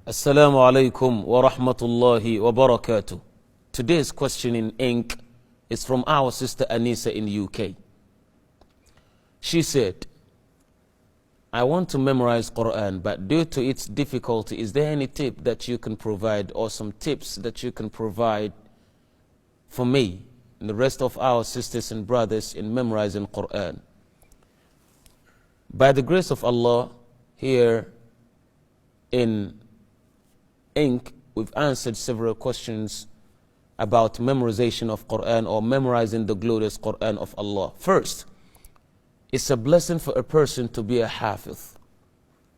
Assalamu alaikum wa rahmatullahi wa barakatuh. Today's question in ink is from our sister Anisa in UK. She said, I want to memorize Quran, but due to its difficulty, is there any tip that you can provide or some tips that you can provide for me and the rest of our sisters and brothers in memorizing Quran? By the grace of Allah, here in ink, we've answered several questions about memorization of Quran or memorizing the glorious Quran of Allah. First, it's a blessing for a person to be a hafiz.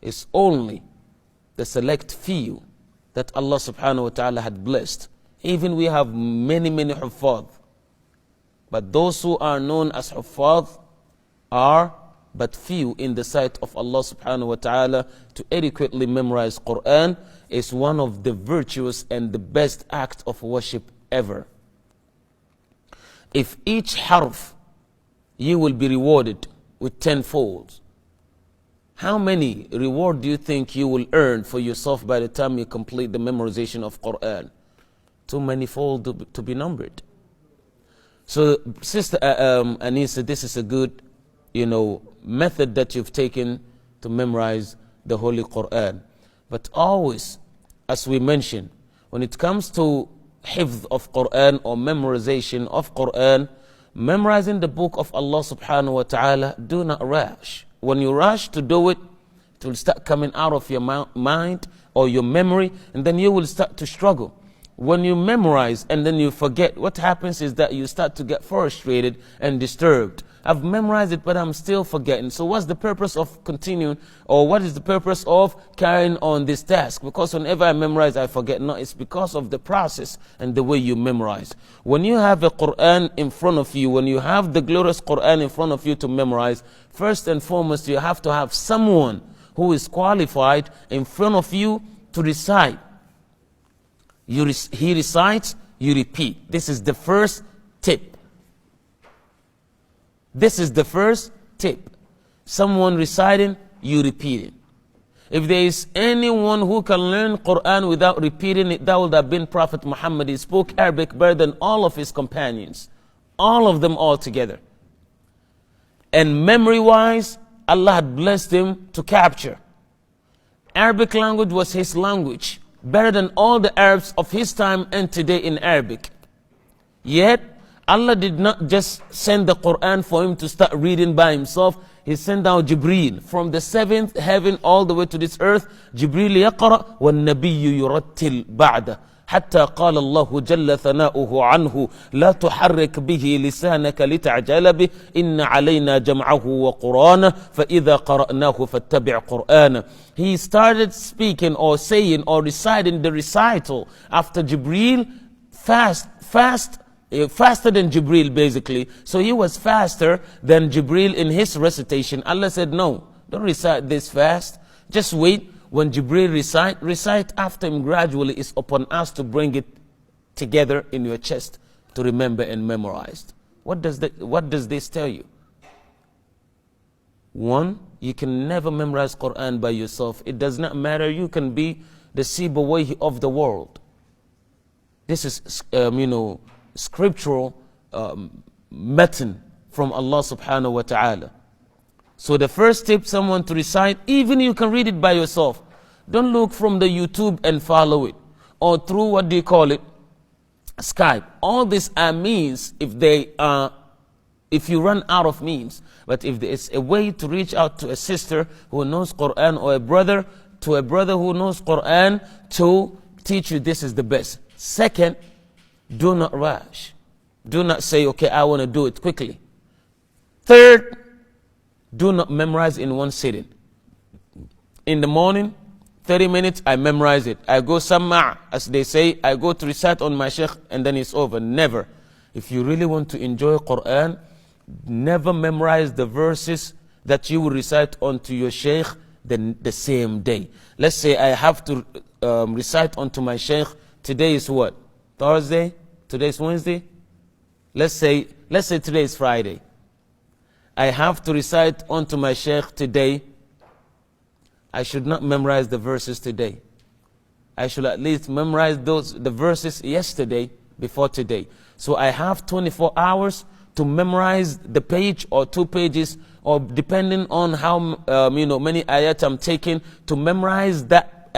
It's only the select few that Allah subhanahu wa ta'ala had blessed. Even we have many huffaz. But those who are known as huffaz are but few in the sight of Allah subhanahu wa ta'ala. To adequately memorize Quran is one of the virtuous and the best act of worship ever. If each harf you will be rewarded with 10-fold, how many reward do you think you will earn for yourself by the time you complete the memorization of Quran? Too many fold to be numbered. So Sister Anisa, this is a good method that you've taken to memorize the Holy Quran. But always, as we mentioned, when it comes to hifz of Quran or memorization of Quran, memorizing the book of Allah subhanahu wa ta'ala, do not rush. When you rush to do it, it will start coming out of your mind or your memory, and then you will start to struggle. When you memorize and then you forget, what happens is that you start to get frustrated and disturbed. I've memorized it, but I'm still forgetting. So what's the purpose of continuing, or what is the purpose of carrying on this task? Because whenever I memorize, I forget. No, it's because of the process and the way you memorize. When you have a Quran in front of you, when you have the glorious Quran in front of you to memorize, first and foremost, you have to have someone who is qualified in front of you to recite. He recites, you repeat. This is the first tip. This is the first tip. Someone reciting, you repeat it. If there is anyone who can learn Quran without repeating it, that would have been Prophet Muhammad. He spoke Arabic better than all of his companions. All of them all together. And memory-wise, Allah had blessed him to capture. Arabic language was his language, better than all the Arabs of his time and today in Arabic. Yet, Allah did not just send the Quran for him to start reading by himself. He sent out Jibreel from the 7th heaven all the way to this earth. Jibreel يقرأ والنبي يرتل بعده حتى قال الله جل ثناؤه عنه لا تحرك به لسانك لتعجل به إن علينا جمعه وقرآنه فإذا قرأناه فاتبع قرآنه. He started speaking or saying or reciting the recital after Jibreel faster than Jibreel basically. So he was faster than Jibreel in his recitation. Allah said, no, don't recite this fast. Just wait. When Jibreel recite after him gradually. It's upon us to bring it together in your chest to remember and memorize. What does this tell you? One, you can never memorize Quran by yourself. It does not matter. You can be the Sibawayhi of the world. This is, scriptural method from Allah subhanahu wa ta'ala. So the first tip, someone to recite, even you can read it by yourself. Don't look from the YouTube and follow it. Or through, Skype. All these are means if you run out of means. But if there is a way to reach out to a sister who knows Quran, or a brother who knows Quran to teach you, this is the best. Second, do not rush. Do not say, okay, I want to do it quickly. Third, do not memorize in one sitting. In the morning, 30 minutes, I memorize it. I go samma', as they say, I go to recite on my sheikh and then it's over. Never. If you really want to enjoy Quran, never memorize the verses that you will recite onto your sheikh the same day. Let's say I have to recite onto my sheikh. Today is what? Thursday? Today is Wednesday? Let's say today is Friday. I have to recite onto my sheikh today. I should not memorize the verses today. I should at least memorize the verses yesterday before today. So I have 24 hours to memorize the page or 2 pages, or depending on how many ayat I'm taking, to memorize that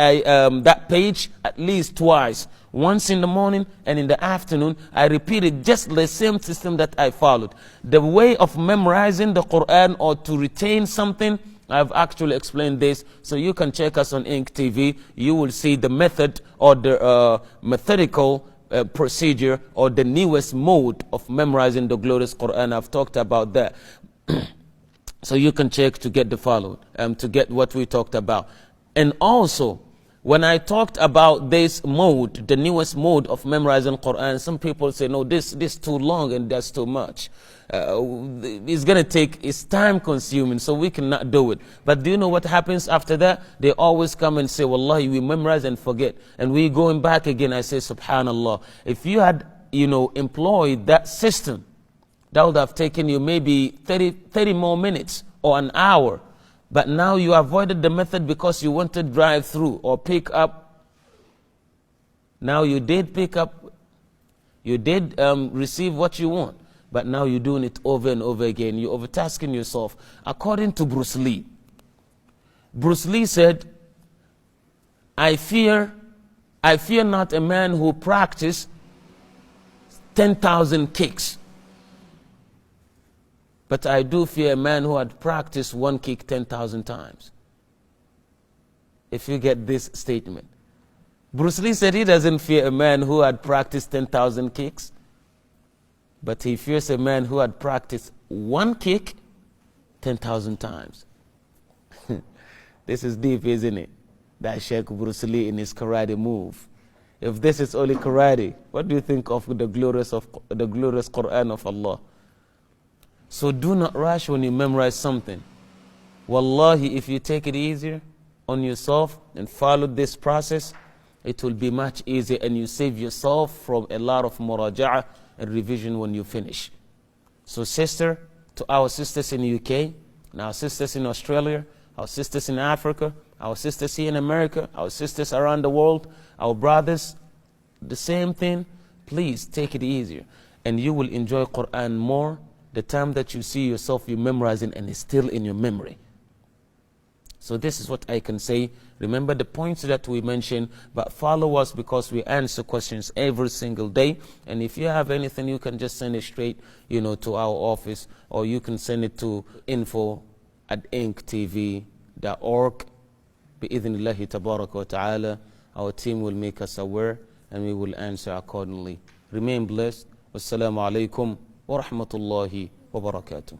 page at least twice. Once in the morning and in the afternoon. I repeated just the same system that I followed. The way of memorizing the Quran or to retain something, I've actually explained this, so you can check us on Ink TV. You will see the method or the methodical procedure or the newest mode of memorizing the glorious Quran. I've talked about that. So you can check to get the followed, to get what we talked about. And also, when I talked about this mode, the newest mode of memorizing Quran, some people say, no, this too long and that's too much. It's going to take, it's time consuming, so we cannot do it. But do you know what happens after that? They always come and say, Wallahi, we memorize and forget. And we going back again. I say, subhanallah. If you had, employed that system, that would have taken you maybe 30 more minutes or an hour. But now you avoided the method because you wanted to drive through or pick up. Now you did pick up, you did receive what you want, but now you're doing it over and over again. You're overtasking yourself. According to Bruce Lee said, I fear not a man who practices 10,000 kicks. But I do fear a man who had practiced one kick 10,000 times. If you get this statement. Bruce Lee said he doesn't fear a man who had practiced 10,000 kicks. But he fears a man who had practiced one kick 10,000 times. This is deep, isn't it? That Sheikh Bruce Lee in his karate move. If this is only karate, what do you think of the glorious Quran of Allah? So do not rush when you memorize something. Wallahi, if you take it easier on yourself and follow this process, it will be much easier and you save yourself from a lot of muraja'ah and revision when you finish. So to our sisters in the UK, and our sisters in Australia, our sisters in Africa, our sisters here in America, our sisters around the world, our brothers, the same thing, please take it easier. And you will enjoy Quran more the time that you see yourself, you memorizing and it's still in your memory. So this is what I can say. Remember the points that we mentioned, but follow us because we answer questions every single day. And if you have anything, you can just send it straight, to our office, or you can send it to info@inktv.org. Bi-idhnillahi tabaraka wa ta'ala. Our team will make us aware and we will answer accordingly. Remain blessed. Wassalamu alaikum wa rahmatullahi wa barakatuh.